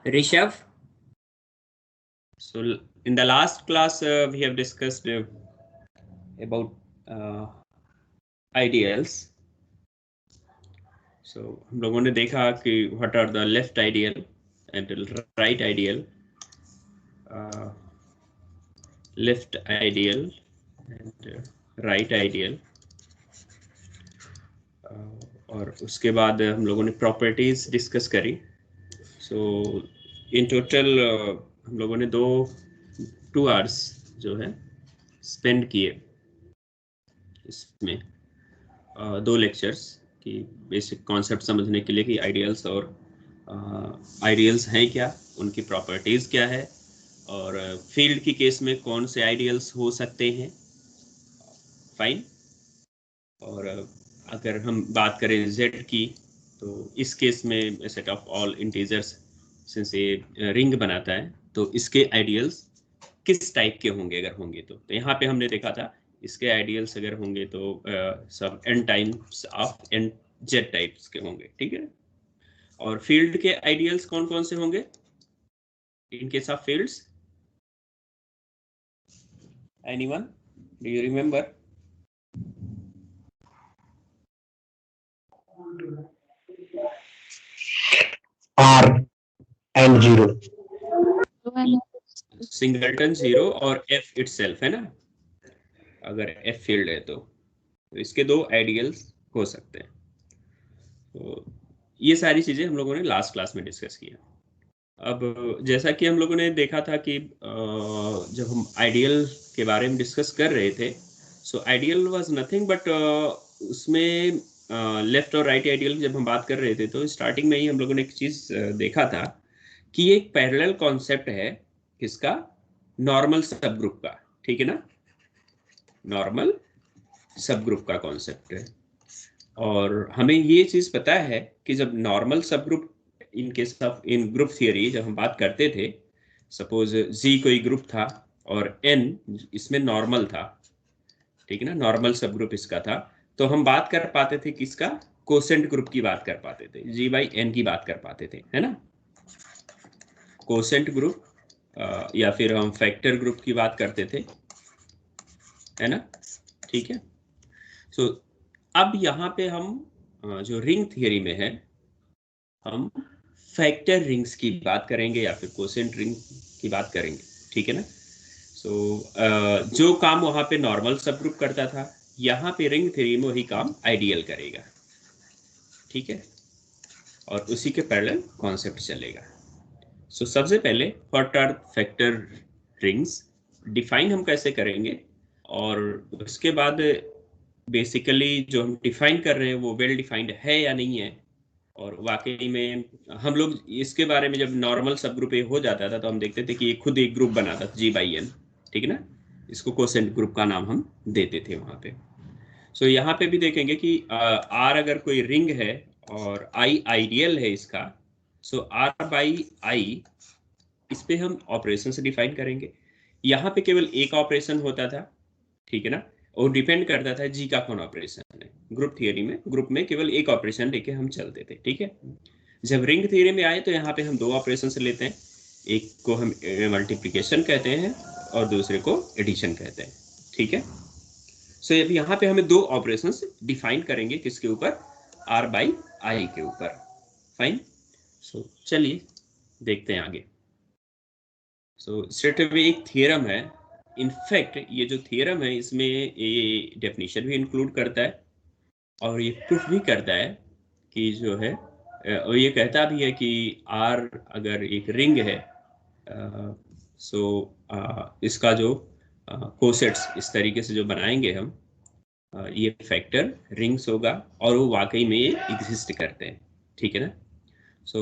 Rishabh? So in the last class we have discussed about ideals. So हम लोगों ने देखा कि what are the left ideal and right ideal, left ideal and right ideal, और उसके बाद हम लोगों ने प्रॉपर्टीज डिस्कस करी. सो इन टोटल हम लोगों ने 2 आवर्स जो है स्पेंड किए इसमें, 2 लेक्चर्स की बेसिक कॉन्सेप्ट समझने के लिए कि आइडियल्स और आइडियल्स हैं क्या, उनकी प्रॉपर्टीज़ क्या है, और फील्ड की केस में कौन से आइडियल्स हो सकते हैं. फाइन. और अगर हम बात करें z की, तो इस केस में set of all integers, since ये रिंग बनाता है, तो इसके आइडियल्स किस टाइप के होंगे अगर होंगे तो यहाँ पे हमने देखा था इसके आइडियल्स अगर होंगे तो सब n times of n z types के होंगे. ठीक है. और फील्ड के आइडियल्स कौन कौन से होंगे in case of fields? Anyone, do you remember? R and 0. Singleton 0 और f इटसेल्फ है ना, अगर f फील्ड है तो इसके 2 आइडियल्स हो सकते हैं. तो ये सारी चीजें हम लोगों ने लास्ट क्लास में डिस्कस किया. अब जैसा कि हम लोगों ने देखा था कि जब हम आइडियल के बारे में डिस्कस कर रहे थे, so ideal was nothing but उसमें लेफ्ट और राइट आइडियल जब हम बात कर रहे थे तो स्टार्टिंग में ही हम लोगों ने एक चीज देखा था कि ये एक पैरेलल कॉन्सेप्ट है किसका? नॉर्मल सब ग्रुप का. ठीक है ना, नॉर्मल सब ग्रुप का कॉन्सेप्ट है. और हमें ये चीज पता है कि जब नॉर्मल सब group in case of in group theory जब हम बात करते थे, सपोज जी कोई ग्रुप था और n इसमें नॉर्मल था, ठीक है ना, नॉर्मल सब ग्रुप इसका था, तो हम बात कर पाते थे किसका? कोसेंट ग्रुप की बात कर पाते थे, g बाई n की बात कर पाते थे, है ना, कोसेंट ग्रुप, या फिर हम फैक्टर ग्रुप की बात करते थे, है ना. ठीक है. सो अब यहाँ पे हम जो रिंग थियरी में है, हम फैक्टर रिंग्स की बात करेंगे या फिर कोसेंट रिंग की बात करेंगे. ठीक है ना. सो जो काम वहाँ पे नॉर्मल सब ग्रुप करता था, यहाँ पे रिंग थ्योरी में वही काम आइडियल करेगा. ठीक है. और उसी के पैरेलल कॉन्सेप्ट चलेगा. सो सबसे पहले what are factor rings, define हम कैसे करेंगे, और उसके बाद बेसिकली जो हम डिफाइन कर रहे हैं वो वेल डिफाइंड है या नहीं है, और वाकई में हम लोग इसके बारे में जब नॉर्मल सब ग्रुप हो जाता था तो हम देखते थे कि ये खुद एक ग्रुप बनाता था g बाई n. ठीक है ना, इसको कोसेंट ग्रुप का नाम हम देते थे वहाँ पे. सो यहाँ पे भी देखेंगे कि r अगर कोई रिंग है और i आइडियल है इसका, सो r बाई i इस पे हम ऑपरेशन से डिफाइन करेंगे. यहाँ पे केवल एक ऑपरेशन होता था, ठीक है ना, और डिपेंड करता था जी का कौन ऑपरेशन है. ग्रुप थियरी में ग्रुप में केवल एक ऑपरेशन लेके हम चलते थे. ठीक है. जब रिंग थियरी में आए तो यहाँ पे हम 2 ऑपरेशन से लेते हैं, एक को हम मल्टीप्लिकेशन कहते हैं और दूसरे को एडिशन कहते हैं. ठीक है. सो अब यहाँ पे हमें 2 ऑपरेशन डिफाइन करेंगे किसके ऊपर? r बाई आई के ऊपर. फाइन. सो चलिए देखते हैं आगे. सो स्ट्रेट अवे एक थियरम है. इनफैक्ट ये जो थियरम है इसमें ये डेफिनेशन भी इंक्लूड करता है और ये प्रूफ भी करता है कि जो है, और ये कहता भी है कि R अगर एक रिंग है, सो इसका जो कोसेट्स इस तरीके से जो बनाएंगे हम, ये फैक्टर रिंग्स होगा और वो वाकई में ये एग्जिस्ट करते हैं. ठीक है ना. सो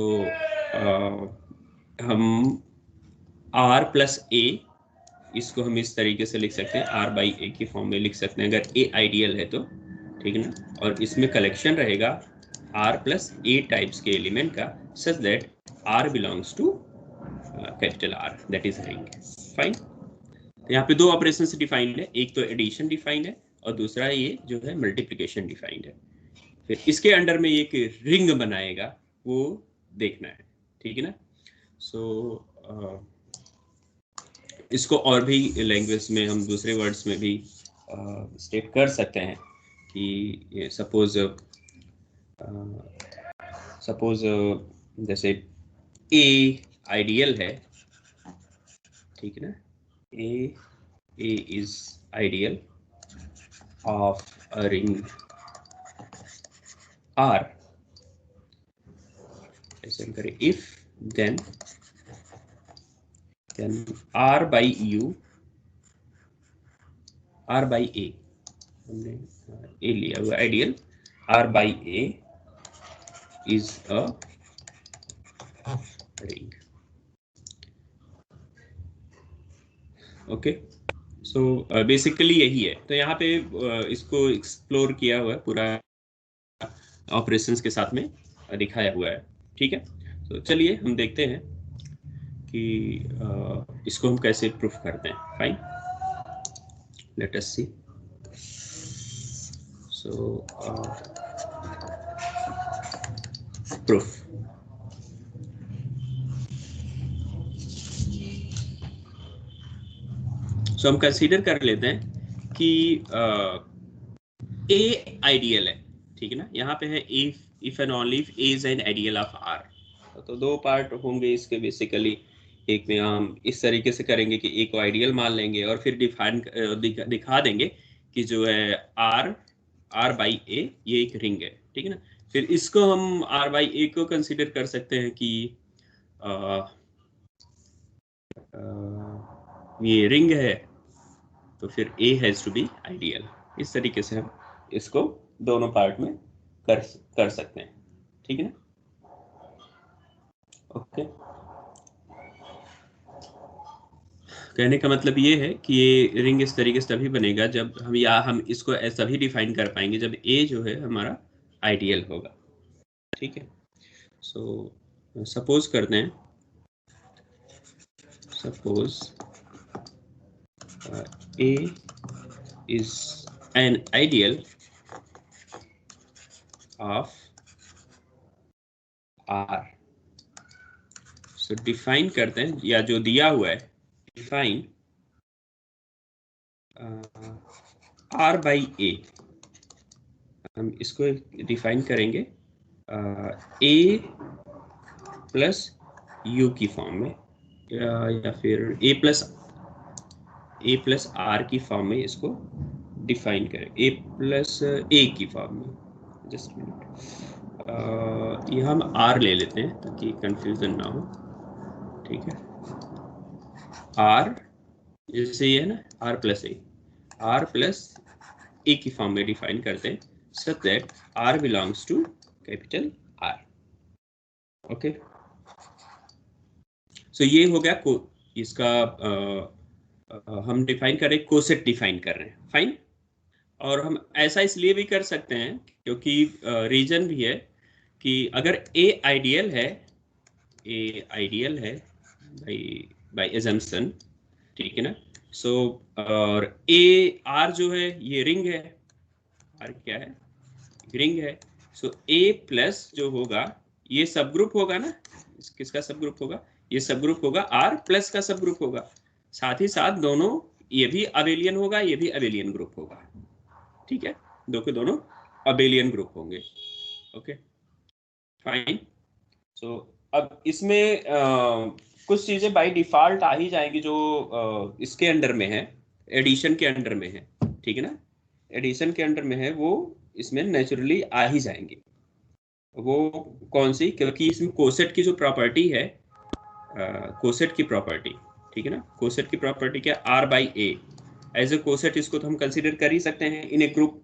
हम R प्लस A इसको हम इस तरीके से लिख सकते हैं, r बाई ए की फॉर्म में लिख सकते हैं अगर a आइडियल है तो. ठीक है ना. और इसमें कलेक्शन रहेगा r प्लस ए टाइप्स के एलिमेंट का, such that r belongs to capital R, that is ring. Fine. तो यहाँ पे 2 ऑपरेशन डिफाइंड है, एक तो एडिशन डिफाइंड है और दूसरा ये जो है मल्टीप्लिकेशन डिफाइंड है. फिर इसके अंडर में एक रिंग बनाएगा वो देखना है. ठीक है ना. सो इसको और भी लैंग्वेज में हम दूसरे वर्ड्स में भी स्टेट कर सकते हैं कि सपोज जैसे ए आइडियल है, ठीक है ना, A is ideal of a ring R, ऐसे हम करें if then R by U, R by A, हमने A लिया हुआ ideal, R by A is a ring. Okay, so basically यही है। तो यहाँ पे इसको एक्सप्लोर किया हुआ है, पूरा ऑपरेशंस के साथ में दिखाया हुआ है, ठीक है। तो चलिए हम देखते हैं कि इसको हम कैसे प्रूफ करते हैं। फाइन, लेट अस सी। सो प्रूफ, सो हम कंसीडर कर लेते हैं कि ए आइडियल है, ठीक है ना। यहाँ पे है if and only if A is an ideal of R. तो दो पार्ट होंगे इसके बेसिकली। एक में हम इस तरीके से करेंगे कि ए को आइडियल मान लेंगे और फिर दिखा देंगे कि जो है आर बाई ए ये एक रिंग है, ठीक है ना। फिर इसको हम आर बाई ए को कंसीडर कर सकते हैं कि ये रिंग है, तो फिर A has to be ideal. इस तरीके से हम इसको दोनों पार्ट में कर सकते हैं, ठीक है ना। ओके, कहने का मतलब ये है कि ये रिंग इस तरीके से तभी बनेगा जब हम इसको तभी डिफाइन कर पाएंगे जब ए जो है हमारा आइडियल होगा, ठीक है। सो सपोज करते हैं, suppose A is an ideal of R. So define करते हैं, या जो दिया हुआ है डिफाइन आर बाई ए, हम इसको डिफाइन करेंगे ए प्लस यू की फॉर्म में, या फिर ए प्लस आर की फॉर्म में इसको डिफाइन करें, ए प्लस ए की फॉर्म में। जस्ट मिनट, ये हम आर ले लेते हैं ताकि कंफ्यूजन ना हो, ठीक है। आर जैसे ये है ना, आर प्लस ए की फॉर्म में डिफाइन करते हैं, such that R belongs to capital R. Okay, so ये हो गया इसका हम डिफाइन कर रहे हैं, कोसेट डिफाइन कर रहे हैं। फाइन, और हम ऐसा इसलिए भी कर सकते हैं क्योंकि रीजन भी है कि अगर ए आइडियल है बाय एजम्पशन, ठीक है ना। सो और ए आर जो है ये रिंग है, आर क्या है, रिंग है। सो ए प्लस जो होगा ये सब ग्रुप होगा ना, किसका सब ग्रुप होगा, ये सब ग्रुप होगा, आर प्लस का सब ग्रुप होगा। साथ ही साथ दोनों, ये भी अबेलियन होगा, ये भी अबेलियन ग्रुप होगा, ठीक है। दो के दोनों अबेलियन ग्रुप होंगे। ओके फाइन, सो अब इसमें कुछ चीजें बाय डिफॉल्ट आ ही जाएंगी जो इसके अंडर में है, एडिशन के अंडर में है, ठीक है ना। एडिशन के अंडर में है वो इसमें नेचुरली आ ही जाएंगे। वो कौन सी, क्योंकि इसमें कोसेट की जो प्रॉपर्टी है, कोसेट की प्रॉपर्टी, ठीक है ना। कोसेट की प्रॉपर्टी क्या, R by A as a coset, इसको तो हम कंसीडर कर ही सकते हैं इन ए ग्रुप,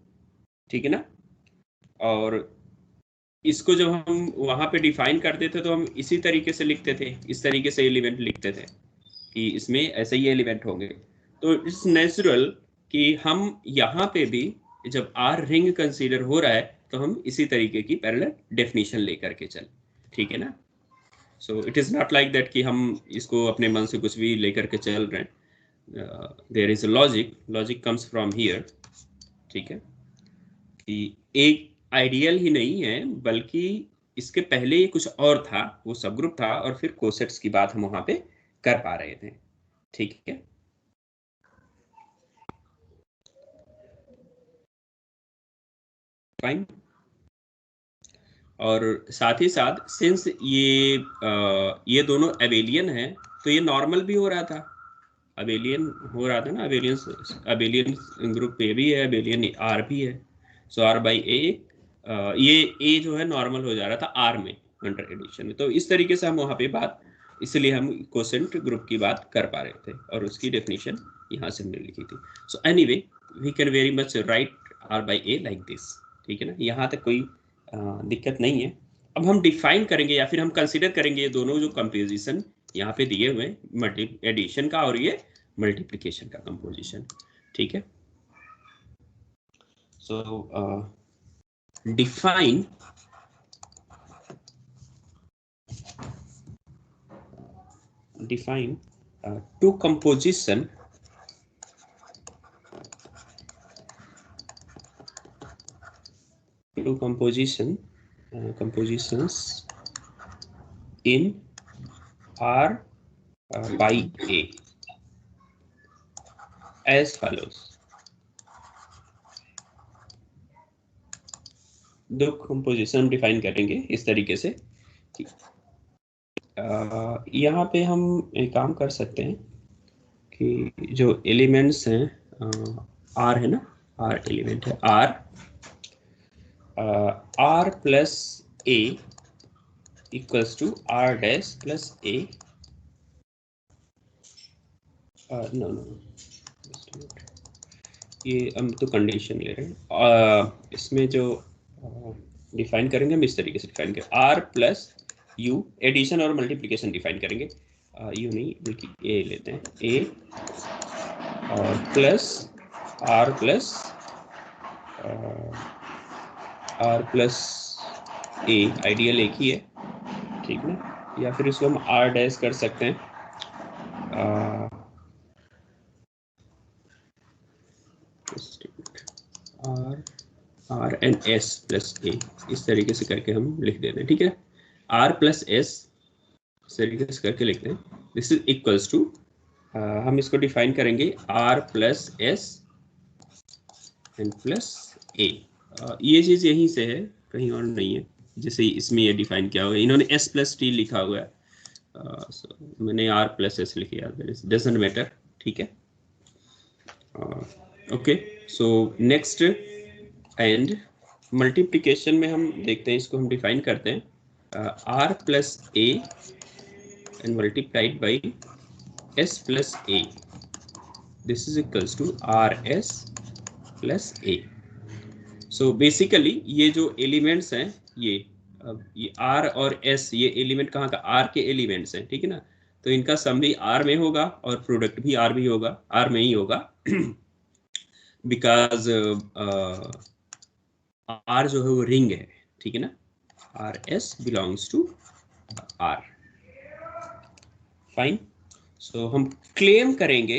ठीक है ना। और इसको जब हम वहां पे डिफाइन करते थे तो हम इसी तरीके से लिखते थे, इस तरीके से एलिमेंट लिखते थे कि इसमें ऐसे ही एलिमेंट होंगे। तो इट्स नेचुरल कि हम यहाँ पे भी जब आर रिंग कंसीडर हो रहा है तो हम इसी तरीके की पैरेलल डेफिनेशन लेकर के चल, ठीक है ना। So it is not like that कि हम इसको अपने मन से कुछ भी लेकर के चल रहे हैं। There is a logic comes from here, ठीक है, कि एक आइडियल ही नहीं है बल्कि इसके पहले ये कुछ और था, वो सब ग्रुप था, और फिर कोसेट्स की बात हम वहां पे कर पा रहे थे। ठीक है, फाइन। और साथ ही साथ सिंस ये दोनों अबेलियन है, तो ये नॉर्मल भी हो रहा था, अबेलियन हो रहा था ना, अबेलियन ग्रुप ए भी है, अबेलियन आर भी है। सो आर बाई ए, ये ए जो है नॉर्मल हो जा रहा था आर में अंडर एडिशन में। तो इस तरीके से हम वहाँ पे बात, इसलिए हम कोसेंट ग्रुप की बात कर पा रहे थे, और उसकी डेफिनेशन यहाँ से हमने लिखी थी। So anyway we can very much write R by A like this. ठीक है ना, यहाँ तक कोई दिक्कत नहीं है। अब हम डिफाइन करेंगे या फिर हम कंसिडर करेंगे ये दोनों जो कंपोजिशन यहाँ पे दिए हुए मल्टी एडिशन का और ये मल्टीप्लिकेशन का कंपोजिशन। ठीक है, सो define two compositions in R by A as follows. दो कंपोजिशन डिफाइन करेंगे इस तरीके से कि यहाँ पे हम एक काम कर सकते हैं कि जो एलिमेंट्स हैं, आर है ना, आर एलिमेंट है, R plus A equals to R dash plus A, no no, ये हम तो कंडीशन ले रहे हैं। इसमें जो डिफाइन करेंगे हम इस तरीके से डिफाइन करेंगे, आर प्लस यू, एडिशन और मल्टीप्लिकेशन डिफाइन करेंगे। यू नहीं बल्कि ए लेते हैं, ए और plus R plus A, ideal एक ही है, ठीक ना, या फिर इसको हम आर डैश कर सकते हैं, आर एंड एस प्लस ए, इस तरीके से करके हम लिख देते हैं। ठीक है, आर प्लस एस इस तरीके से करके लिखते हैं। दिस इज इक्वल्स टू, हम इसको डिफाइन करेंगे R plus S and plus A. ये चीज यहीं से है, कहीं और नहीं है, जैसे इसमें ये डिफाइन किया हुआ है, इन्होंने एस प्लस टी लिखा हुआ है, so, मैंने आर प्लस एस लिख लिया, डजंट मैटर। ठीक है, okay, so next and multiplication में हम देखते हैं, इसको हम डिफाइन करते हैं, R plus A and multiplied by S plus A, this is equals to R S plus A. So basically ये जो एलिमेंट्स हैं, ये आर और एस, ये एलिमेंट कहाँ का, आर के एलिमेंट्स हैं, ठीक है ना, तो इनका सम भी आर में होगा और प्रोडक्ट भी आर भी होगा, आर में ही होगा, बिकॉज आर जो है वो रिंग है, ठीक है ना, R S belongs to R, fine. So हम क्लेम करेंगे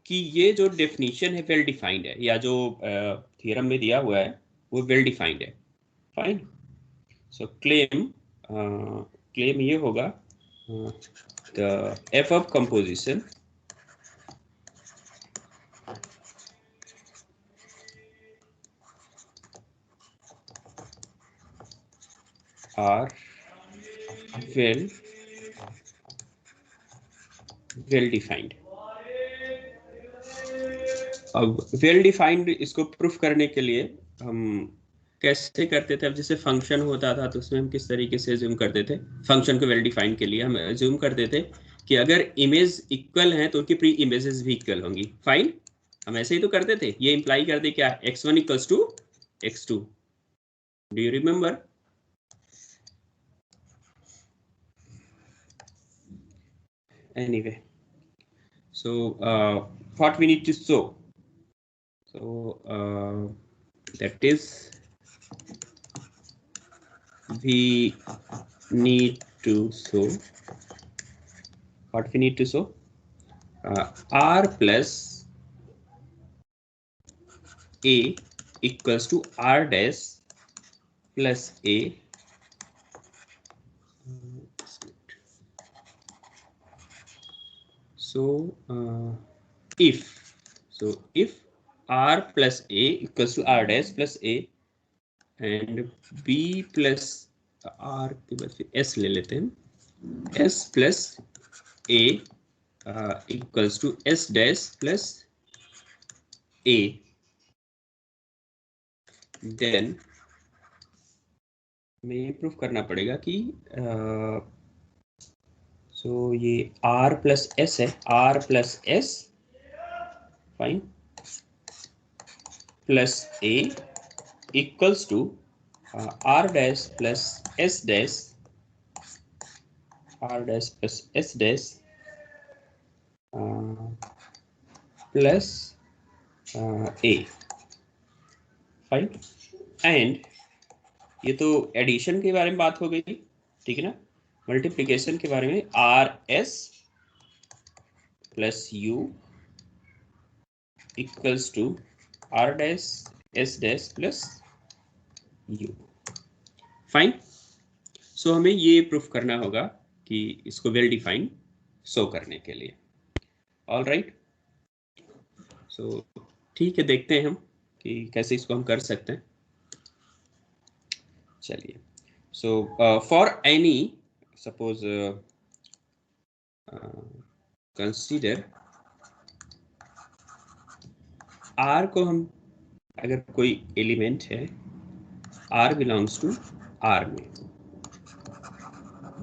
कि ये जो डेफिनेशन है वेल डिफाइंड है, या जो थ्योरम में दिया हुआ है वो वेल डिफाइंड है, फाइन। सो क्लेम ये होगा, the F of composition are well defined. अब वेल डिफाइंड इसको प्रूफ करने के लिए हम कैसे करते थे, अब जैसे फंक्शन होता था तो उसमें हम किस तरीके से ज्यूम करते थे, फंक्शन को वेल डिफाइन के लिए हम ज्यूम करते थे कि अगर इमेज इक्वल है तो उनकी प्री इमेजेस भी इक्वल होंगी, फाइन। हम ऐसे ही तो करते थे, ये इंप्लाई करते क्या, x1 equals to x2, do you remember? Anyway, so what we need to show, so that is we need to show, what we need to show, r plus a equals to r dash plus a if r plus a equals to r dash plus a and b plus r के बाद फिर s ले लेते हैं, s plus a equals to s dash plus a, then हमें ये proof करना पड़ेगा कि ये r plus s है, r plus s fine plus a equals to r dash plus s dash, r dash plus s dash plus a, fine. And ये तो addition के बारे में बात हो गई, ठीक है ना। मल्टीप्लिकेशन के बारे में R S plus U equals to R dash S dash plus U, fine. So हमें ये प्रूफ करना होगा कि इसको वेल डिफाइंड शो करने के लिए। ऑल राइट, सो ठीक है, देखते हैं हम कि कैसे इसको हम कर सकते हैं। चलिए, so for any suppose consider R को हम, अगर कोई एलिमेंट है R बिलोंग्स टू R में,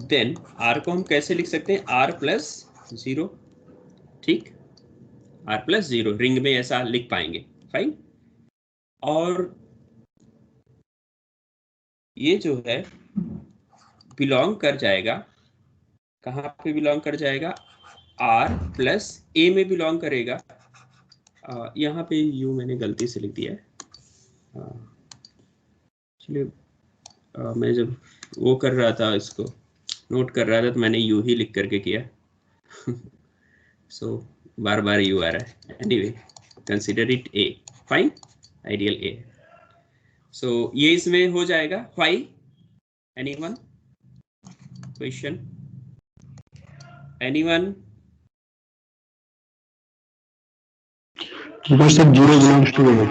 देन R को हम कैसे लिख सकते हैं, R प्लस 0, ठीक, R प्लस 0 रिंग में ऐसा लिख पाएंगे, फाइन। और ये जो है बिलोंग कर जाएगा, कहाँ पे बिलोंग कर जाएगा, R प्लस A में बिलोंग करेगा। यहाँ पे U मैंने गलती से लिख दिया है, चलिए मैं जब वो कर रहा था, इसको नोट कर रहा था, तो मैंने U ही लिख करके किया। सो बार बार U आ रहा है। Anyway consider it A, fine, ideal A। सो ये इसमें हो जाएगा। Why, anyone question, anyone? Because sir 0 belongs to A.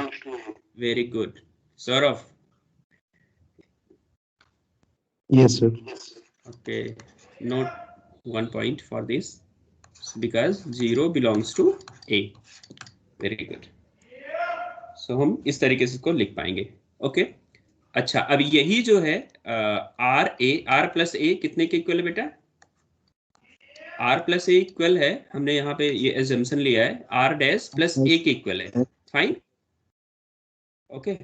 Very good. Saurav? Yes sir. Okay, note 1 point for this, because 0 belongs to A. Very good. So हम इस तरीके से इसको लिख पाएंगे। ओके, अच्छा, अब यही जो है R प्लस A कितने के इक्वल है बेटा? R प्लस A इक्वल है, हमने यहाँ पे ये एजम्पशन लिया है, R डैश प्लस A के इक्वल है, फाइन, ओके,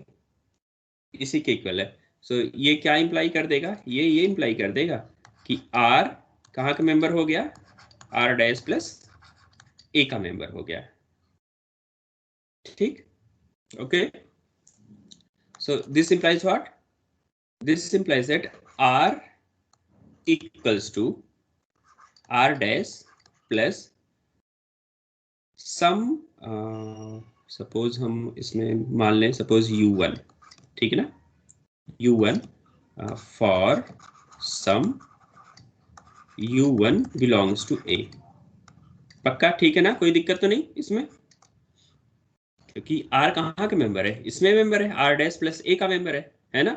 इसी के इक्वल है। सो ये क्या इंप्लाई कर देगा, ये इंप्लाई कर देगा कि R कहाँ का मेंबर हो गया, R डैश प्लस A का मेंबर हो गया, ठीक, okay. So this implies what? This implies that R equals to R dash plus some, suppose हम इसमें मान लें suppose U1, ठीक है ना, U1 for some U1 belongs to A। पक्का, ठीक है ना, कोई दिक्कत तो नहीं इसमें, क्योंकि R कहाँ का मेंबर है, इसमें मेंबर है, R डैश प्लस A का मेंबर है ना।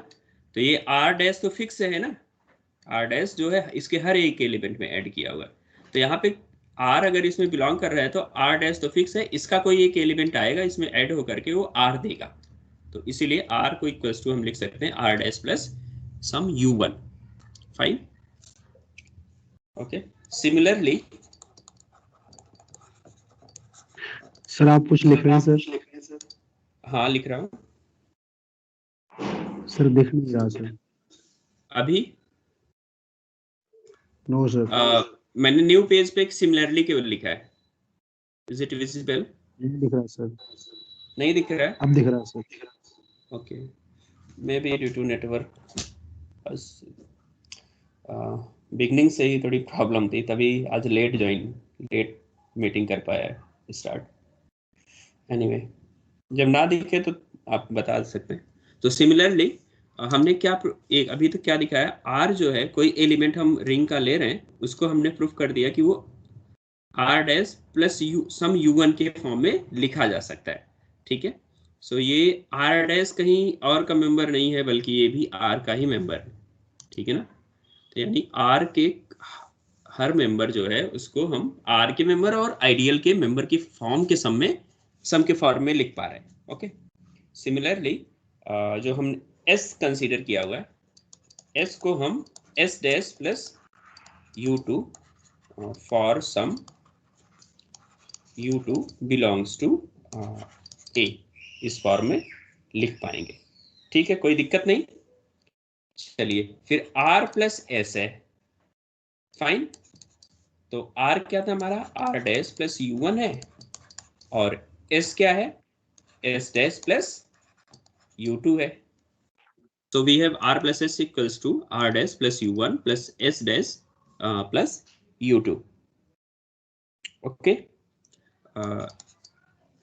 तो ये R डैश तो फिक्स है ना, R डैश जो है इसके हर एक एलिमेंट में ऐड किया हुआ है। तो यहाँ पे R अगर इसमें बिलोंग कर रहा है तो R डैश तो फिक्स है, इसका कोई एक एलिमेंट आएगा इसमें ऐड होकर के वो R देगा। तो इसीलिए R को इक्वल्स टू हम लिख सकते हैं R डैश प्लस सम U1, fine, okay. Similarly sir आप कुछ लिख रहे हैं सर? हाँ लिख रहा हूँ सर, दिख नहीं रहा सर अभी। नो सर, मैंने न्यू पेज पे एक सिमिलरली केवल लिखा है, इज इट विजिबल? नहीं दिख रहा सर। नहीं दिख रहा है, अब दिख रहा है sir. Okay, may be due to network, beginning से ही थोड़ी प्रॉब्लम थी, तभी आज लेट मीटिंग कर पाया स्टार्ट। एनीवे, जब ना दिखे तो आप बता सकते हैं। तो सिमिलरली हमने क्या एक अभी तक क्या दिखाया, R जो है कोई एलिमेंट हम रिंग का ले रहे हैं, उसको हमने प्रूफ कर दिया कि वो R dash plus U some u1 के फॉर्म में लिखा जा सकता है, ठीक है। सो ये आर डैश कहीं और का मेंबर नहीं है, बल्कि ये भी आर का ही मेंबर है, ठीक है ना। तो यानी आर के हर मेंबर जो है उसको हम आर के मेंबर और आइडियल के मेंबर की फॉर्म के सम के फॉर्म में लिख पा रहे हैं, ओके। सिमिलरली जो हम एस कंसीडर किया हुआ है, एस को हम S dash plus u2 for some u2 belongs to a, इस फॉर्म में लिख पाएंगे, ठीक है, कोई दिक्कत नहीं। चलिए फिर r प्लस एस है, फाइन। तो r क्या था हमारा, r डैश प्लस u1 है, और s क्या है, s डैश प्लस u2 है। So we have r plus s equals to r dash plus u1 plus s dash plus u2. Okay.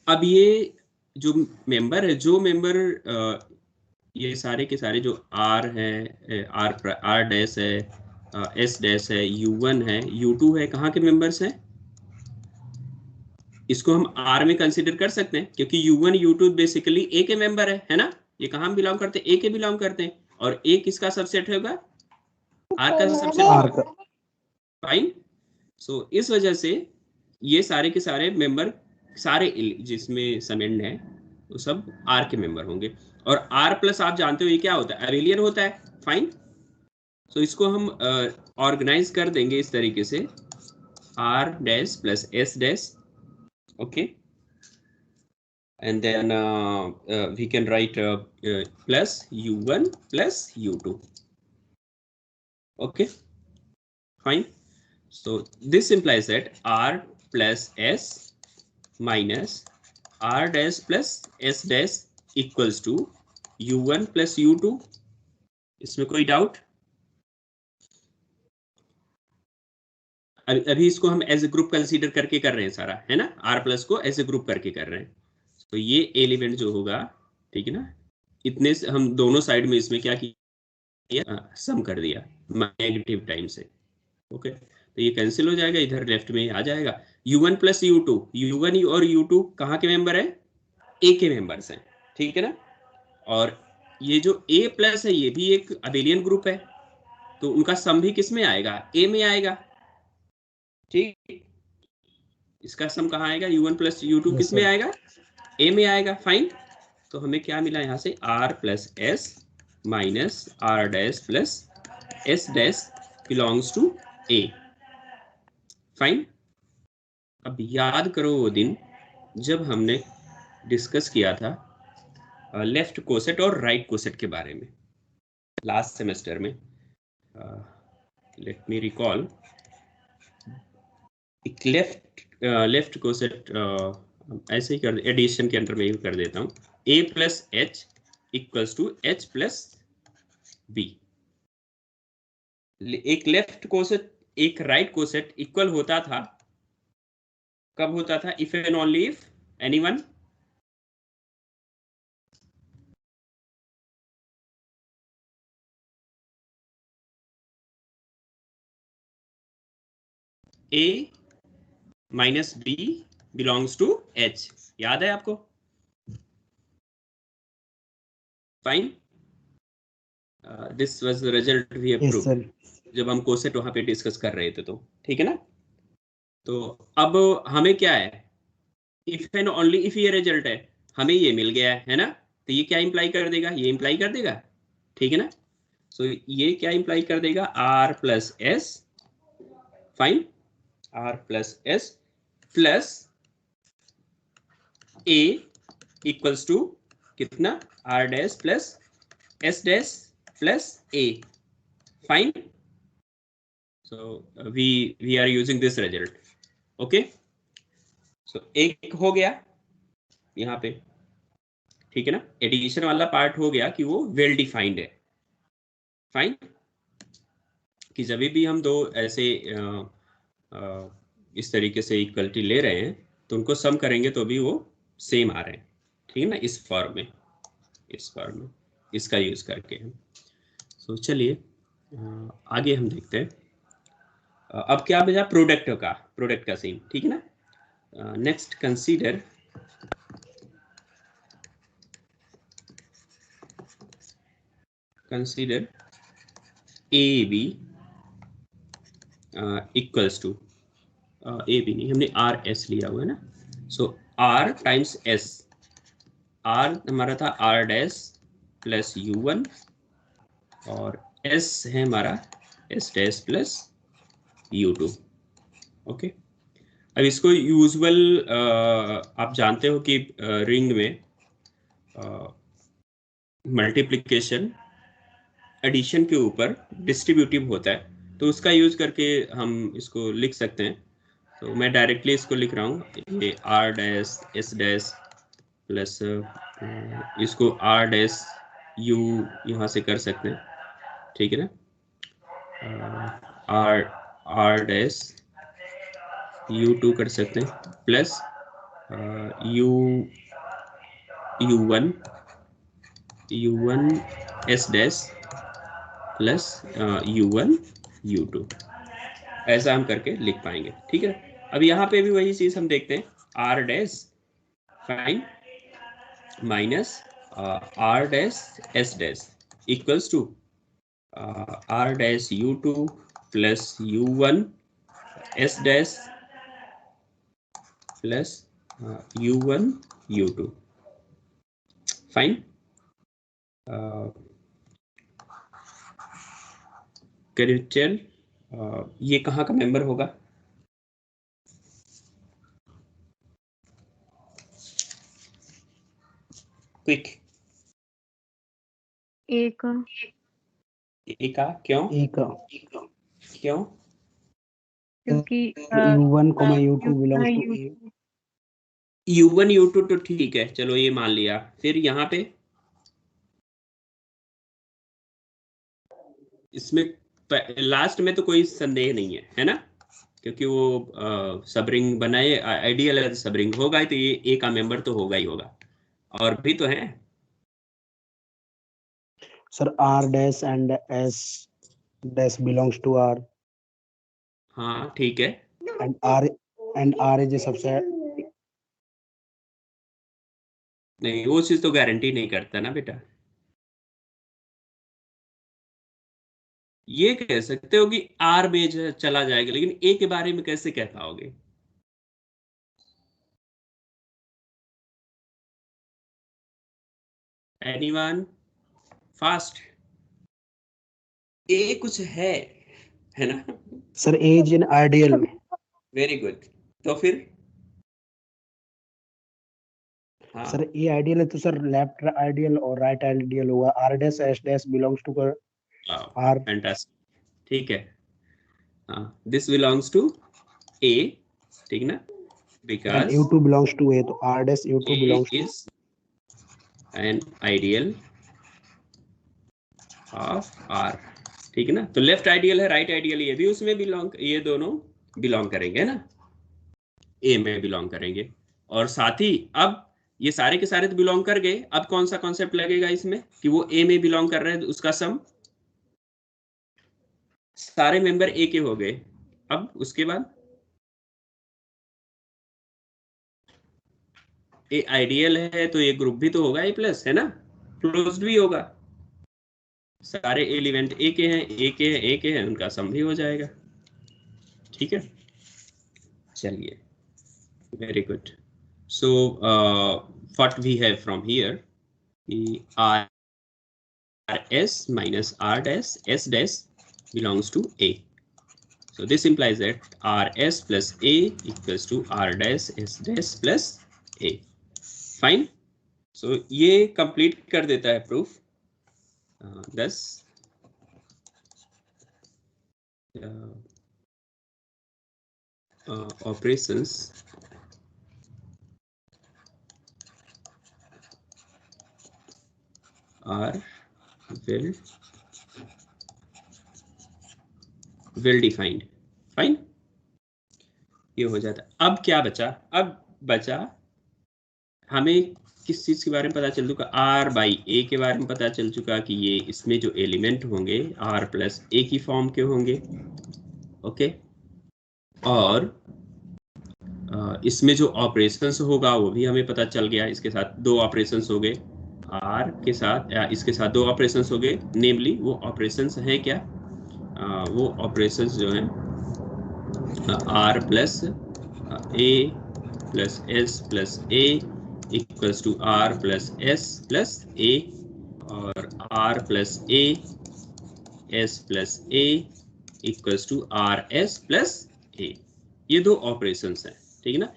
अब ये जो मेंबर है, जो मेंबर ये सारे के सारे जो r है, r डैश है, s डैश है, u1 है, u2 है, कहाँ के मेंबर्स हैं? इसको हम r में कंसीडर कर सकते हैं, क्योंकि u1 u2 बेसिकली a के मेंबर है ना। ये कहाँ बिलोंग करते हैं, a के बिलोंग करते हैं, और a किसका सबसेट होगा, r का सबसेट आर होगा, का। फाइन। सो इस वजह से ये सारे के सारे मेंबर, सारे जिसमें समेंड है वो सब आर के मेंबर होंगे। और आर प्लस आप जानते हो ये क्या होता है, अरेलियन होता है, फाइन। सो इसको हम ऑर्गेनाइज कर देंगे इस तरीके से, R dash plus S dash, okay, and then we can write plus u1 plus u2, okay, fine. So this implies that r plus s minus r dash plus s dash equals to u1 plus u2. इसमें कोई doubt? अभी इसको हम as a group consider करके कर रहे हैं सारा, है ना, r प्लस को एज ए ग्रुप करके कर रहे हैं। तो ये एलिमेंट जो होगा, ठीक है ना, इतने से हम दोनों साइड में इसमें क्या किया, सम कर दिया नेगेटिव टाइम से, ओके। तो ये कैंसिल हो जाएगा, इधर लेफ्ट में आ जाएगा u1 प्लस u2, u1 और u2 कहाँ के मेंबर है, a के मेंबर्स हैं, ठीक है ना। और ये जो a प्लस है ये भी एक अबेलियन ग्रुप है, तो उनका सम भी किस में आएगा, a में आएगा, ठीक। इसका सम कहाँ आएगा, u1 प्लस u2 यस किस में सर। आएगा, a में आएगा, फाइन। तो हमें क्या मिला यहाँ से, r plus S minus r dash plus s dash belongs to a, fine. अब याद करो वो दिन जब हमने डिस्कस किया था लेफ्ट कोसेट और राइट कोसेट के बारे में लास्ट सेमेस्टर में। लेट मी रिकॉल, एक लेफ्ट कोसेट ऐसे ही कर, एडिशन के अंदर में ही कर देता हूँ, a plus H equals to H plus B. एक लेफ्ट कोसेट एक राइट कोसेट इक्वल होता था, कब होता था, if and only if, anyone, a minus B belongs to H, याद है आपको, fine. This was the result we yes approve sir. जब हम कोसेट वहां पे डिस्कस कर रहे थे, तो ठीक है ना। तो अब हमें क्या है, इफ एंड ओनली इफ ये रिजल्ट है, हमें ये मिल गया है ना। तो ये क्या इंप्लाई कर देगा, ये इंप्लाई कर देगा, ठीक है ना। सो ये क्या इंप्लाई कर देगा, R plus S, fine, R plus S plus A equals to कितना, R dash plus S dash plus A, fine. So we are using this result, okay. So एक हो गया यहाँ पे, ठीक है ना, एडिशन वाला पार्ट हो गया कि वो वेल डिफाइंड है, फाइन। कि जब भी हम दो ऐसे इस तरीके से इक्वलिटी ले रहे हैं तो उनको सम करेंगे तो भी वो सेम आ रहे हैं, ठीक है ना, इस फॉर्म में, इस फॉर्म में इसका यूज करके हम। सो चलिए आगे हम देखते हैं। अब क्या बचा, प्रोडक्ट का सीन, ठीक है ना। Next consider A B equals to, A B नहीं, हमने आर एस लिया हुआ है ना, so R times S, R हमारा था R dash plus U one और एस है हमारा S dash plus U two. Okay, अब इसको यूजुअल आप जानते हो कि रिंग में मल्टीप्लिकेशन एडिशन के ऊपर डिस्ट्रीब्यूटिव होता है, तो उसका यूज करके हम इसको लिख सकते हैं। तो मैं डायरेक्टली इसको लिख रहा हूँ, ये R dash S dash plus इसको आर डैश यू यहाँ से कर सकते हैं, ठीक है ना, आर डैश यू टू कर सकते हैं plus U one S dash plus U1 U2, ऐसा हम करके लिख पाएंगे, ठीक है। अब यहाँ पे भी वही चीज हम देखते हैं, R dash fine minus R dash S dash equals to R dash U2 plus U1 S dash plus U1 U2, फाइन। कैन यू टेल ये कहाँ का मेंबर होगा? क्विक, ए का। क्यों? क्यों? क्योंकि U1, U2 belongs to A. U1 U2 तो ठीक है, चलो ये मान लिया। फिर यहाँ पे इसमें लास्ट में तो कोई संदेह नहीं है, है ना, क्योंकि वो सब रिंग बनाए, आइडियल है, सब रिंग होगा तो ये ए का मेंबर तो होगा ही होगा। और भी तो है sir, R dash and S dash belongs to R. हाँ ठीक है, and R is a subset. नहीं वो चीज तो गारंटी नहीं करता ना बेटा। ये कह सकते हो कि आर में चला जाएगा, लेकिन ए के बारे में कैसे कह पाओगे? Anyone fast? ए कुछ है ना sir, A is an ideal. Very good, तो फिर हाँ सर ए आइडियल है तो सर लेफ्ट आइडियल और राइट आइडियल होगा। R dash S dash belongs to R. Fantastic, ठीक है, हाँ दिस बिलोंग्स टू ए, ठीक ना, because and U2 belongs to A, तो R dash U2 A belongs to is an ideal of R, ठीक है ना। तो लेफ्ट आइडियल है, राइट आइडियल, ये भी उसमें बिलोंग, ये दोनों बिलोंग करेंगे ना, ए में बिलोंग करेंगे। और साथ ही अब ये सारे के सारे तो बिलोंग कर गए, अब कौन सा कॉन्सेप्ट लगेगा इसमें कि वो ए में बिलोंग कर रहे हैं, उसका सम, सारे मेंबर ए के हो गए। अब उसके बाद ए आइडियल है तो ये ग्रुप भी तो होगा ए प्लस, है ना, क्लोज्ड भी होगा, सारे एलिमेंट ए के हैं, ए के हैं, ए के हैं, उनका सम भी हो जाएगा, ठीक है। चलिए, very good. So what we have from here, R S minus R dash S dash belongs to A. So this implies that RS plus A equals to R dash S dash plus A. Fine. So ये complete कर देता है proof. Thus operations are well defined. Fine. ये हो जाता है। अब क्या बचा? अब बचा हमें किस चीज के बारे में पता चल चुका, R बाई ए के बारे में पता चल चुका कि ये इसमें जो एलिमेंट होंगे R प्लस ए की फॉर्म के होंगे, ओके। और इसमें जो ऑपरेशंस होगा वो भी हमें पता चल गया। इसके साथ दो ऑपरेशंस हो गए, आर के साथ या इसके साथ दो ऑपरेशंस हो गए, नेमली वो ऑपरेशंस हैं क्या, वो ऑपरेशंस जो हैं R plus A plus S plus A equals to R plus S plus A, और R plus A S plus A equals to R S plus A. ये दो ऑपरेशंस हैं, ठीक है ना।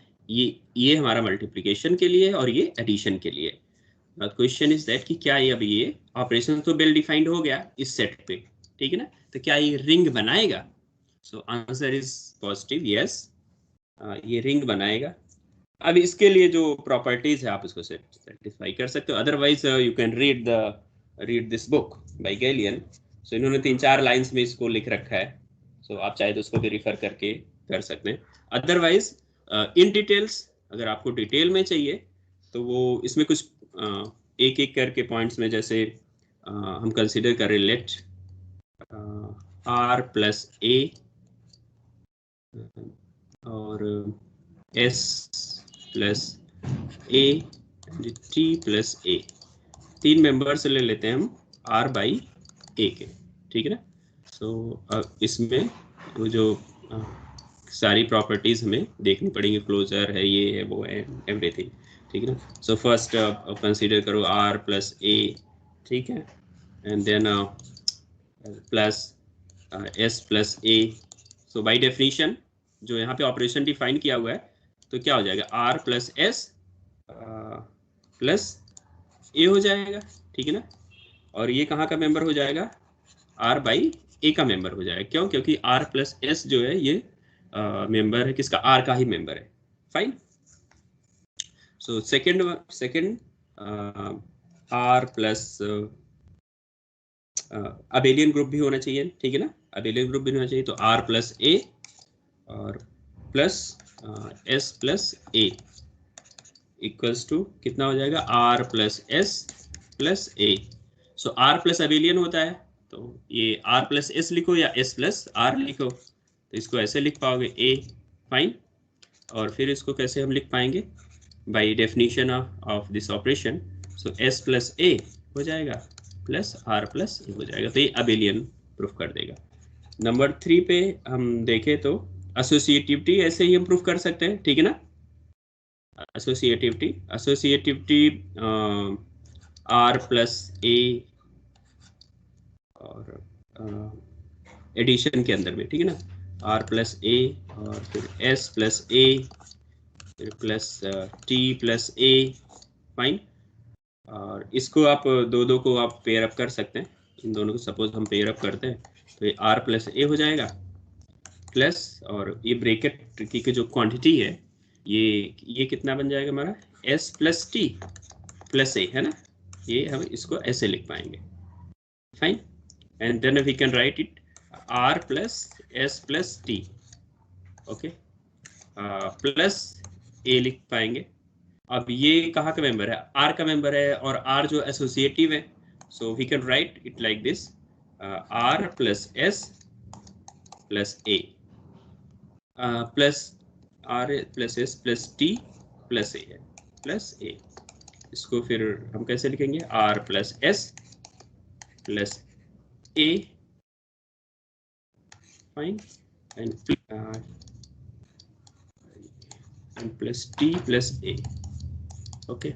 ये हमारा मल्टीप्लिकेशन के लिए और ये एडिशन के लिए। क्वेश्चन इज दैट कि क्या ये अभी ये ऑपरेशन तो वेल डिफाइंड हो गया इस सेट पे, ठीक है ना, तो क्या ये रिंग बनाएगा? So answer is positive, yes, ये रिंग बनाएगा। अब इसके लिए जो प्रॉपर्टीज है आप उसको सेटिस्फाई कर सकते हो, otherwise you can read this book by Gallian. So इन्होंने 3-4 लाइंस में इसको लिख रखा है, सो आप चाहे तो उसको भी रिफर करके कर सकते हैं। अदरवाइज इन डिटेल्स अगर आपको डिटेल में चाहिए तो वो इसमें कुछ एक एक करके पॉइंट्स में, जैसे हम कंसिडर करें लेट आर प्लस ए और S plus A T plus A, 3 members ले लेते हैं हम आर बाई ए के, ठीक है ना। सो इसमें वो जो सारी प्रॉपर्टीज हमें देखनी पड़ेंगी, क्लोजर है, ये है, वो है, एवरीथिंग, ठीक है ना। सो फर्स्ट कंसीडर करो आर प्लस ए, ठीक है, and then plus S plus A. So by definition जो यहाँ पे ऑपरेशन डिफाइन किया हुआ है तो क्या हो जाएगा, R plus S plus A हो जाएगा, ठीक है ना। और ये कहाँ का मेंबर हो जाएगा, आर बाई ए का मेंबर हो जाएगा। क्यों? क्योंकि आर प्लस एस जो है ये मेंबर है किसका, आर का ही मेंबर है, fine. So second R plus abelian group भी होना चाहिए, ठीक है ना, अबेलियन ग्रुप भी होना चाहिए। तो आर प्लस ए और plus S plus A equals to कितना हो जाएगा, R plus S plus A. So R plus abelian होता है तो ये आर प्लस एस लिखो या एस प्लस आर लिखो, तो इसको ऐसे लिख पाओगे ए, फाइन। और फिर इसको कैसे हम लिख पाएंगे, by definition of this operation. So S plus A हो जाएगा प्लस आर प्लस ए हो जाएगा, तो ये अबेलियन प्रूफ कर देगा। नंबर 3 पे हम देखें तो एसोसिएटिविटी ऐसे ही हम प्रूफ कर सकते हैं, ठीक है ना। एसोसिएटिविटी आर प्लस ए और एडिशन के अंदर में, ठीक है ना, आर प्लस ए और फिर एस प्लस ए फिर plus T plus A, fine. और इसको आप दो को आप पेयर अप कर सकते हैं, इन दोनों को सपोज हम पेयर अप करते हैं तो ये आर प्लस ए हो जाएगा प्लस, और ये ब्रैकेट की जो क्वांटिटी है ये कितना बन जाएगा हमारा, S plus T plus A, है ना। ये हम इसको ऐसे लिख पाएंगे, fine. And then we can write it R plus S plus T, okay, plus A लिख पाएंगे। अब ये कहाँ का मेंबर है, आर का मेंबर है, और आर जो एसोसिएटिव है, so we can write it like this, R plus S plus A plus R plus S plus T plus A plus A. इसको फिर हम कैसे लिखेंगे, R plus S plus A, fine, and plus T plus A, okay.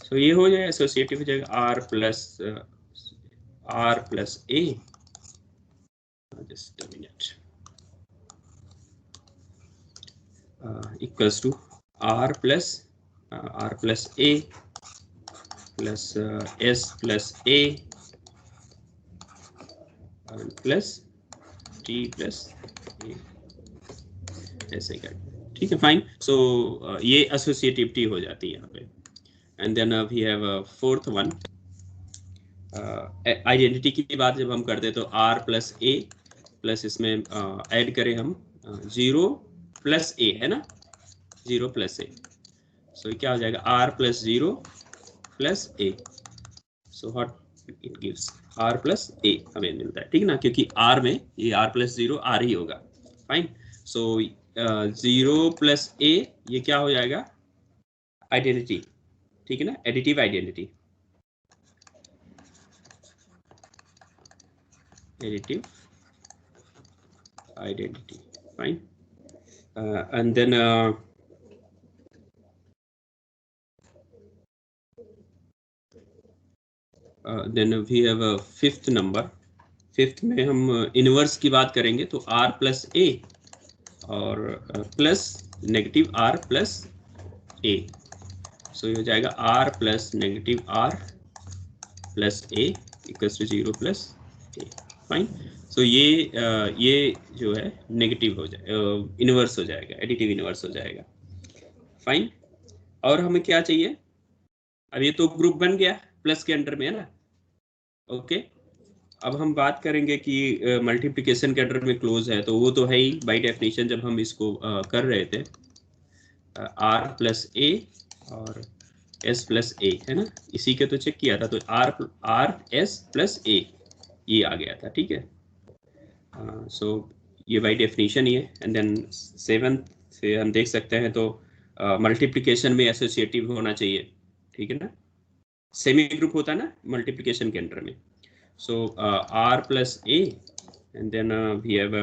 So ये हो जाएगा associative हो जाएगा R plus A, just a minute, equals to r plus a plus s plus a plus t plus a, ऐसे कर, ठीक है, fine. So ये एसोसिएटिविटी हो जाती है यहाँ पे। And then we have fourth one, identity की बात जब हम करते हैं तो आर प्लस ए प्लस इसमें ऐड करें हम 0 प्लस ए, है ना, 0 प्लस ए। सो क्या हो जाएगा, R plus 0 plus A. So what it gives, R plus A हमें मिलता है, ठीक है ना, क्योंकि आर में ये आर प्लस 0 आर ही होगा, फाइन। सो 0 प्लस ए ये क्या हो जाएगा, आइडेंटिटी, ठीक है ना, additive identity, additive identity, fine. And then then we have a fifth number. Fifth में हम इनवर्स की बात करेंगे तो r प्लस ए और plus negative r plus A, so ये हो जाएगा r plus negative r plus A equals to 0 plus A, fine. So ये जो है नेगेटिव हो जाए, इनवर्स हो जाएगा, एडिटिव इनवर्स हो जाएगा, फाइन। और हमें क्या चाहिए, अब ये तो ग्रुप बन गया प्लस के अंडर में, है ना, ओके। अब हम बात करेंगे कि मल्टीप्लिकेशन के अंडर में क्लोज है, तो वो तो है ही बाय डेफिनेशन, जब हम इसको कर रहे थे r प्लस ए और s प्लस ए, है ना, इसी के तो चेक किया था, तो r s प्लस ए ये आ गया था, ठीक है। सो ये बाय डेफिनेशन ही है। एंड देन सेवंथ से हम देख सकते हैं तो मल्टीप्लिकेशन में एसोसिएटिव होना चाहिए, ठीक है ना, सेमी ग्रुप होता है ना मल्टीप्लिकेशन के अंडर में। So r plus a, and then we have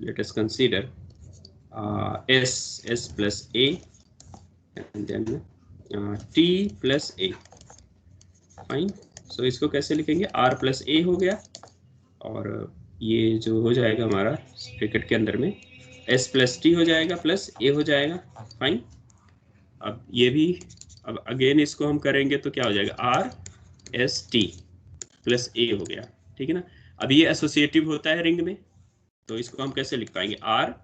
let us consider s plus a, and then t plus a, fine। So इसको कैसे लिखेंगे, r plus a हो गया, और ये जो हो जाएगा हमारा ब्रैकेट के अंदर में s plus t हो जाएगा प्लस a हो जाएगा, फाइन। अब ये भी, अब अगेन इसको हम करेंगे तो क्या हो जाएगा, r s t plus A हो गया, ठीक है ना। अब ये एसोसिएटिव होता है रिंग में, तो इसको हम कैसे लिख पाएंगे, आर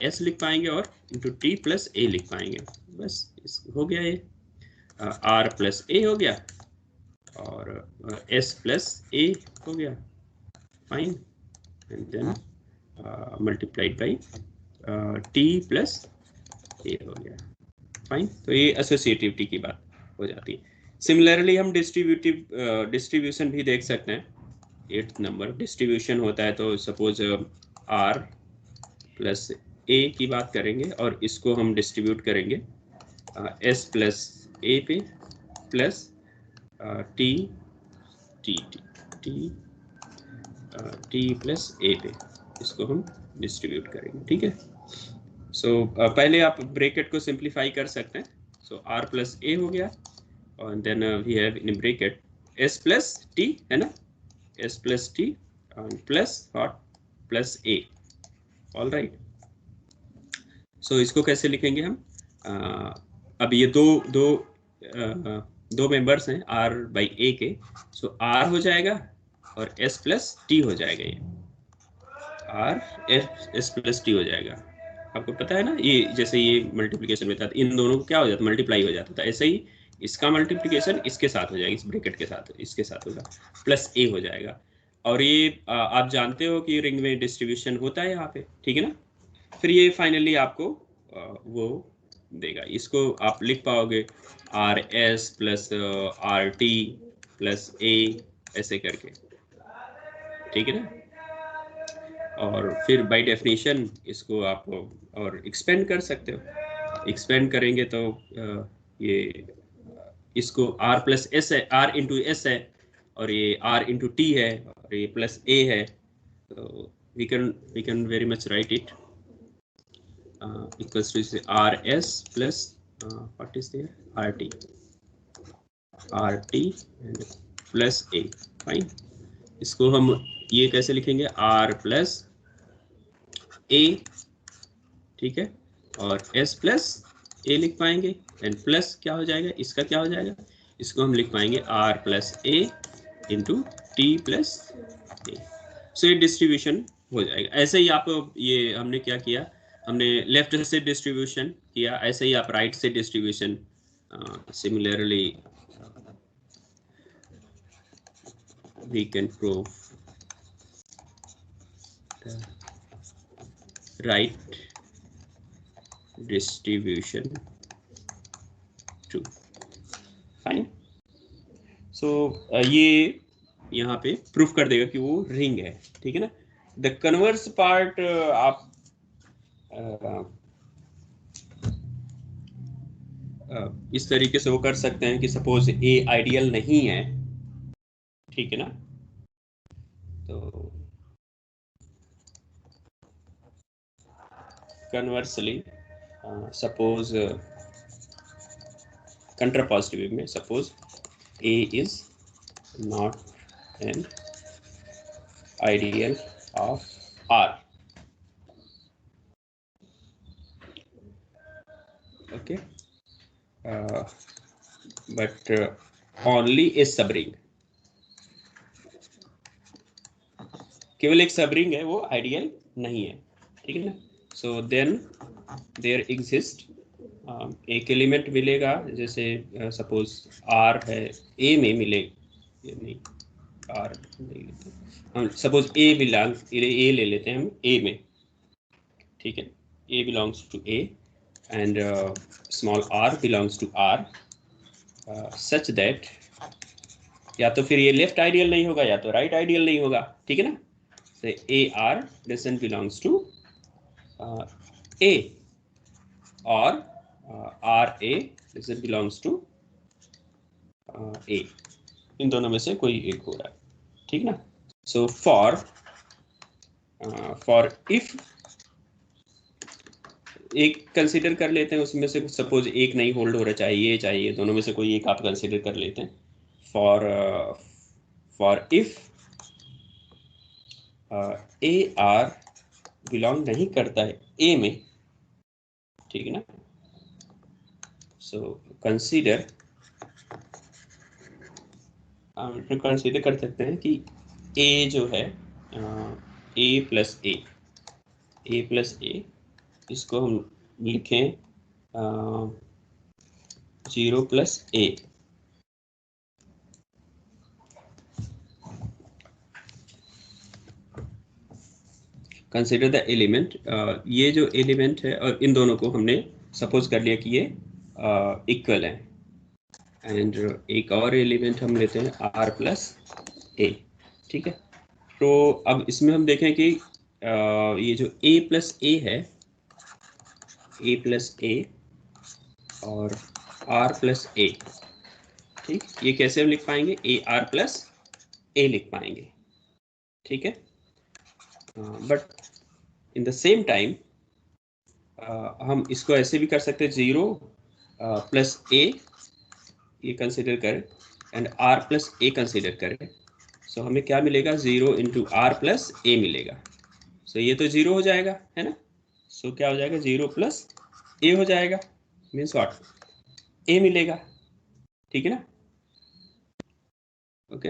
एस लिख पाएंगे और इंटू टी प्लस ए लिख पाएंगे, बस हो गया, ये आर प्लस ए हो गया और एस प्लस ए हो गया, fine. And then multiplied by T plus A हो गया, फाइन। तो ये एसोसिएटिविटी की बात हो जाती है। सिमिलरली हम डिस्ट्रीब्यूशन भी देख सकते हैं। 8th नंबर डिस्ट्रीब्यूशन होता है, तो सपोज r प्लस a की बात करेंगे और इसको हम डिस्ट्रीब्यूट करेंगे s प्लस a पे प्लस t प्लस a पे, इसको हम डिस्ट्रीब्यूट करेंगे, ठीक है। सो पहले आप ब्रैकेट को सिंप्लीफाई कर सकते हैं, सो r प्लस a हो गया, and then we have in bracket s plus t, है ना, s plus t and plus what, plus a, all right। so इसको कैसे लिखेंगे हम, अब ये दो मेंबर्स हैं r by a के, so r हो जाएगा और s plus t हो जाएगा, ये r s plus t हो जाएगा। आपको पता है ना, ये जैसे ये मल्टीप्लिकेशन में था, इन दोनों को क्या हो जाता, मल्टीप्लाई हो जाता था, ऐसे ही इसका मल्टीप्लिकेशन इसके साथ हो जाएगा, इस ब्रैकेट के साथ इसके साथ होगा, प्लस ए हो जाएगा। और ये आप जानते हो कि रिंग में डिस्ट्रीब्यूशन होता है यहाँ पे, ठीक है ना। फिर ये फाइनली आपको वो देगा, इसको आप लिख पाओगे R S plus R T plus A, ऐसे करके, ठीक है ना। और फिर बाय डेफिनेशन इसको आप और एक्सपेंड कर सकते हो, एक्सपेंड करेंगे तो ये इसको r प्लस एस है, r इंटू एस है, और ये r इंटू टी है, और ये प्लस a है, तो we can very much write it equals to r s plus what is there, r t and plus a, fine. इसको हम ये कैसे लिखेंगे, r प्लस a, ठीक है, और s प्लस a लिख पाएंगे, एंड प्लस क्या हो जाएगा, इसका क्या हो जाएगा, इसको हम लिख पाएंगे r plus a into T plus A. So ये डिस्ट्रीब्यूशन हो जाएगा। ऐसे ही आप, ये हमने क्या किया, हमने लेफ्ट से डिस्ट्रीब्यूशन किया, ऐसे ही आप राइट से distribution similarly we can prove right distribution too, fine. So ये यहाँ पे प्रूफ कर देगा कि वो रिंग है, ठीक है ना। द कन्वर्स पार्ट आप इस तरीके से वो कर सकते हैं कि सपोज ए आइडियल नहीं है, ठीक है ना, तो कन्वर्सली सपोज कंट्रापॉजिटिव में suppose A is not an ideal of R, okay, but only A subring, केवल एक सबरिंग है, वो आइडियल नहीं है, ठीक है ना। सो देन देयर एग्जिस्ट एक एलिमेंट मिलेगा, जैसे सपोज आर है, ए में मिलेगा, नहीं आर नहीं लेते हम, सपोज ए बिलोंग, ए ले लेते हैं हम ए में, ठीक है, A belongs to A and small R belongs to R, such that या तो फिर ये लेफ्ट आइडियल नहीं होगा या तो राइट आइडियल नहीं होगा, ठीक है ना। so A R doesn't belongs to A और R A doesn't belongs to A, इन दोनों में से कोई एक हो रहा है, ठीक ना। सो फॉर इफ एक कंसीडर कर लेते हैं, उसमें से सपोज एक नहीं होल्ड हो रहा, चाहिए दोनों में से कोई एक आप कंसीडर कर लेते हैं। For if A R belong नहीं करता है ए में, ठीक है ना, सो कंसीडर कर सकते हैं कि ए जो है ए प्लस ए इसको हम लिखें 0 plus A, consider the element, ये जो एलिमेंट है और इन दोनों को हमने सपोज कर लिया कि ये इक्वल है, एंड एक और एलिमेंट हम लेते हैं आर प्लस ए, ठीक है। तो अब इसमें हम देखें कि ये जो a प्लस ए है, a प्लस ए और r प्लस ए, ठीक, ये कैसे हम लिख पाएंगे, ए आर प्लस ए लिख पाएंगे, ठीक है। But in the same time हम इसको ऐसे भी कर सकते हैं, 0 प्लस ए ये कंसिडर करें and r plus A consider करें, सो हमें क्या मिलेगा, 0 इंटू आर प्लस ए मिलेगा। सो ये तो 0 हो जाएगा, है ना, सो क्या हो जाएगा, 0 प्लस ए हो जाएगा, मीन्स व्हाट, ए मिलेगा, ठीक है ना, ओके।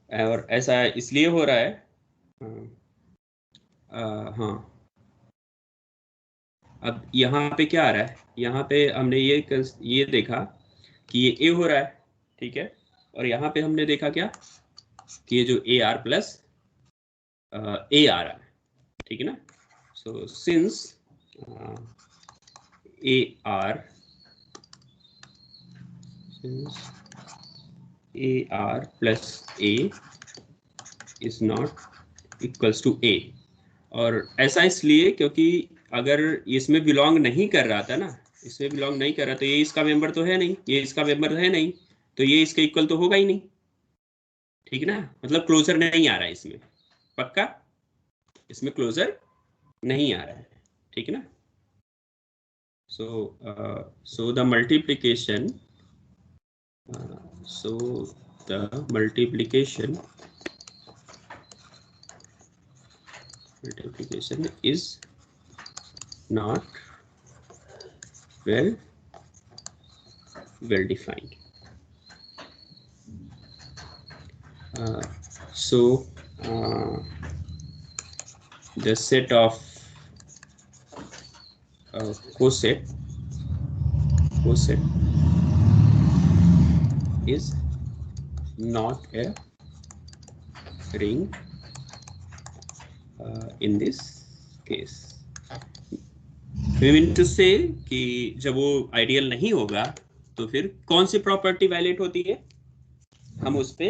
और ऐसा इसलिए हो रहा है, हाँ, अब यहाँ पे क्या आ रहा है, यहाँ पे हमने ये देखा कि ये ए हो रहा है, ठीक है, और यहाँ पे हमने देखा क्या कि ये जो ए आर प्लस ए आ रहा है, ठीक है ना। So since A R plus A is not equals to A, और ऐसा इसलिए क्योंकि अगर इसमें बिलोंग नहीं कर रहा था ना, इसमें बिलोंग नहीं कर रहा, तो ये इसका मेंबर तो है नहीं, ये इसका मेंबर है नहीं, तो ये इसके इक्वल तो होगा ही नहीं, ठीक है ना, मतलब क्लोजर नहीं आ रहा है इसमें, पक्का इसमें क्लोजर नहीं आ रहा है, ठीक है ना। so the multiplication is not well defined. The set of coset is not a ring in this case. We mean to say कि जब वो आइडियल नहीं होगा तो फिर कौन सी प्रॉपर्टी वैलिड होती है, हम उस पे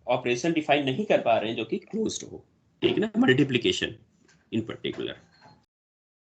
ऑपरेशन डिफाइन नहीं कर पा रहे हैं जो कि क्लोज्ड हो, ठीक है ना, मल्टीप्लीकेशन इन पर्टिकुलर।